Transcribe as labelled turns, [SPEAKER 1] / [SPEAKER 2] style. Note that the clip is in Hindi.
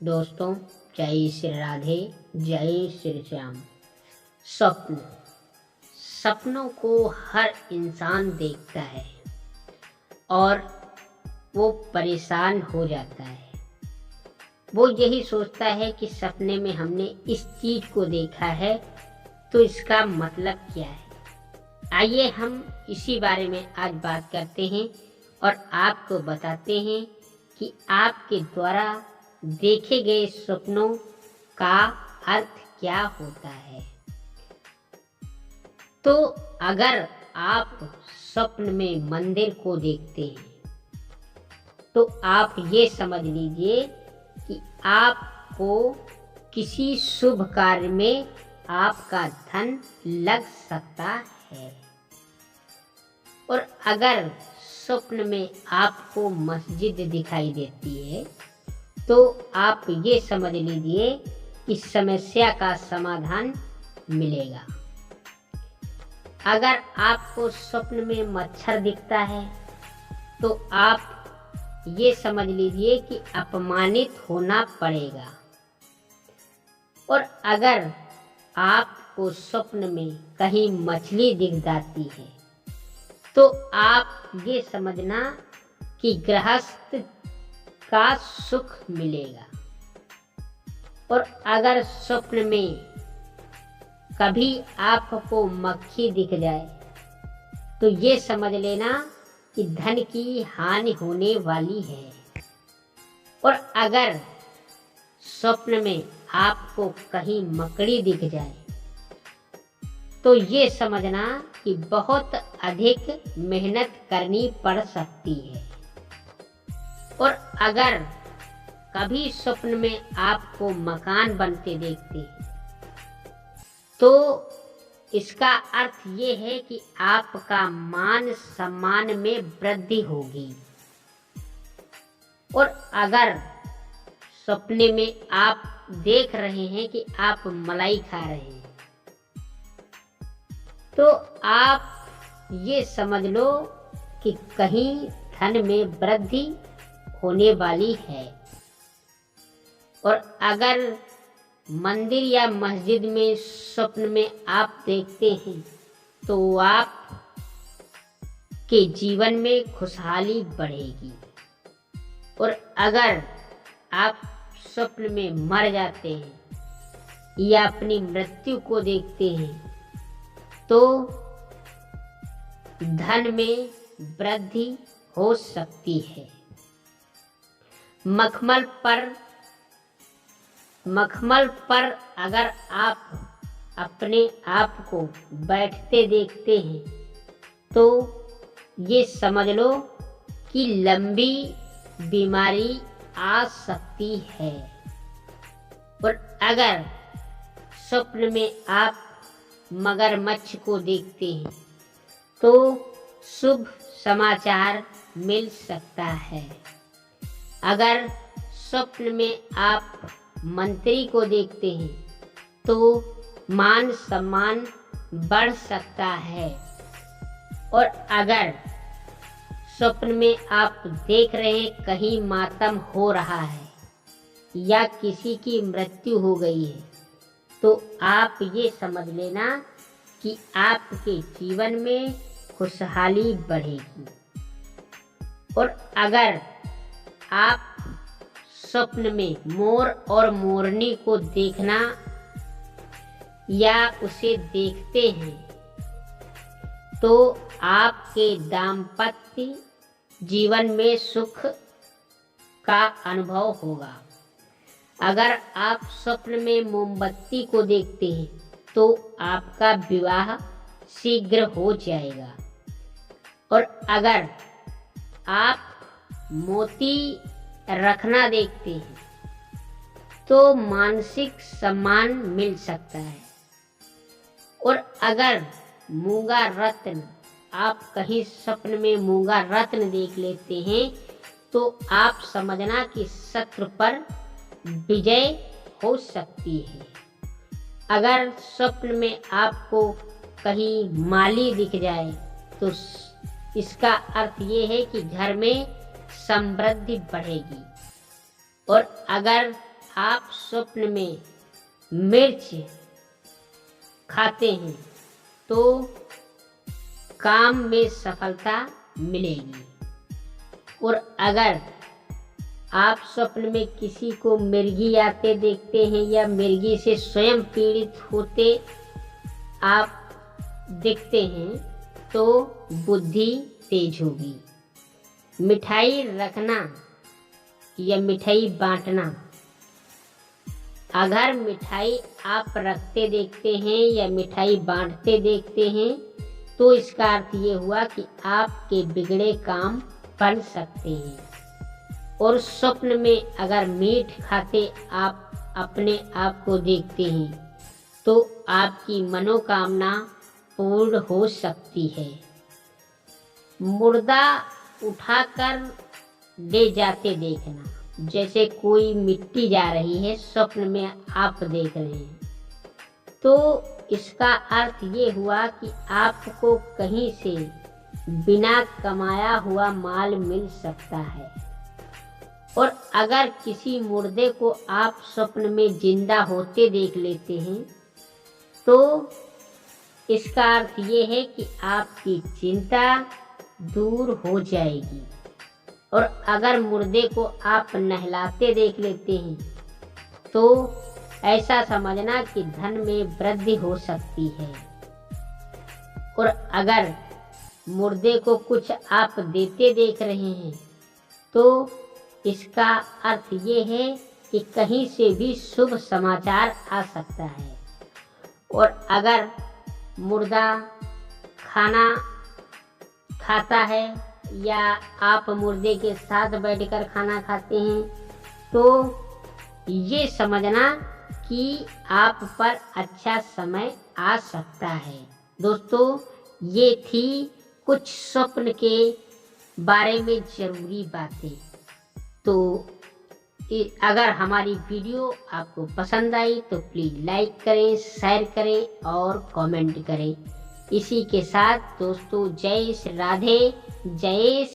[SPEAKER 1] दोस्तों, जय श्री राधे, जय श्री श्याम। स्वप्न, सपनों को हर इंसान देखता है और वो परेशान हो जाता है। वो यही सोचता है कि सपने में हमने इस चीज को देखा है तो इसका मतलब क्या है। आइए हम इसी बारे में आज बात करते हैं और आपको बताते हैं कि आपके द्वारा देखे गए सपनों का अर्थ क्या होता है। तो अगर आप स्वप्न में मंदिर को देखते हैं तो आप ये समझ लीजिए कि आपको किसी शुभ कार्य में आपका धन लग सकता है। और अगर स्वप्न में आपको मस्जिद दिखाई देती है तो आप ये समझ लीजिए कि समस्या का समाधान मिलेगा। अगर आपको स्वप्न में मच्छर दिखता है तो आप ये समझ लीजिए कि अपमानित होना पड़ेगा। और अगर आपको स्वप्न में कहीं मछली दिख जाती है तो आप ये समझना कि गृहस्थ का सुख मिलेगा। और अगर स्वप्न में कभी आपको मक्खी दिख जाए तो ये समझ लेना कि धन की हानि होने वाली है। और अगर स्वप्न में आपको कहीं मकड़ी दिख जाए तो ये समझना कि बहुत अधिक मेहनत करनी पड़ सकती है। और अगर कभी स्वप्न में आपको मकान बनते देखते तो इसका अर्थ ये है कि आपका मान सम्मान में वृद्धि होगी। और अगर सपने में आप देख रहे हैं कि आप मलाई खा रहे हैं तो आप ये समझ लो कि कहीं धन में वृद्धि होने वाली है। और अगर मंदिर या मस्जिद में स्वप्न में आप देखते हैं तो आप के जीवन में खुशहाली बढ़ेगी। और अगर आप स्वप्न में मर जाते हैं या अपनी मृत्यु को देखते हैं तो धन में वृद्धि हो सकती है। मखमल पर अगर आप अपने आप को बैठते देखते हैं तो ये समझ लो कि लंबी बीमारी आ सकती है। और अगर स्वप्न में आप मगरमच्छ को देखते हैं तो शुभ समाचार मिल सकता है। अगर स्वप्न में आप मंत्री को देखते हैं तो मान सम्मान बढ़ सकता है। और अगर स्वप्न में आप देख रहे हैं कहीं मातम हो रहा है या किसी की मृत्यु हो गई है तो आप ये समझ लेना कि आपके जीवन में खुशहाली बढ़ेगी। और अगर आप स्वप्न में मोर और मोरनी को देखना या उसे देखते हैं तो आपके दाम्पत्य जीवन में सुख का अनुभव होगा। अगर आप स्वप्न में मोमबत्ती को देखते हैं तो आपका विवाह शीघ्र हो जाएगा। और अगर आप मोती रखना देखते हैं तो मानसिक सम्मान मिल सकता है। और अगर मूंगा रत्न आप कहीं स्वप्न में मूंगा रत्न देख लेते हैं तो आप समझना कि शत्रु पर विजय हो सकती है। अगर स्वप्न में आपको कहीं माली दिख जाए तो इसका अर्थ ये है कि घर में समृद्धि बढ़ेगी। और अगर आप स्वप्न में मिर्च खाते हैं तो काम में सफलता मिलेगी। और अगर आप स्वप्न में किसी को मिर्गी आते देखते हैं या मिर्गी से स्वयं पीड़ित होते आप देखते हैं तो बुद्धि तेज होगी। मिठाई रखना या मिठाई बांटना, अगर मिठाई आप रखते देखते हैं या मिठाई बांटते देखते हैं तो इसका अर्थ ये हुआ कि आपके बिगड़े काम बन सकते हैं। और स्वप्न में अगर मीठ खाते आप अपने आप को देखते हैं तो आपकी मनोकामना पूर्ण हो सकती है। मुर्दा उठाकर ले जाते देखना, जैसे कोई मिट्टी जा रही है स्वप्न में आप देख रहे हैं तो इसका अर्थ ये हुआ कि आपको कहीं से बिना कमाया हुआ माल मिल सकता है। और अगर किसी मुर्दे को आप स्वप्न में जिंदा होते देख लेते हैं तो इसका अर्थ ये है कि आपकी चिंता दूर हो जाएगी। और अगर मुर्दे को आप नहलाते देख लेते हैं तो ऐसा समझना कि धन में वृद्धि हो सकती है। और अगर मुर्दे को कुछ आप देते देख रहे हैं तो इसका अर्थ ये है कि कहीं से भी शुभ समाचार आ सकता है। और अगर मुर्दा खाना खाता है या आप मुर्दे के साथ बैठकर खाना खाते हैं तो ये समझना कि आप पर अच्छा समय आ सकता है। दोस्तों, ये थी कुछ स्वप्न के बारे में ज़रूरी बातें। तो अगर हमारी वीडियो आपको पसंद आई तो प्लीज़ लाइक करें, शेयर करें और कमेंट करें। इसी के साथ दोस्तों, जय श्री राधे, जय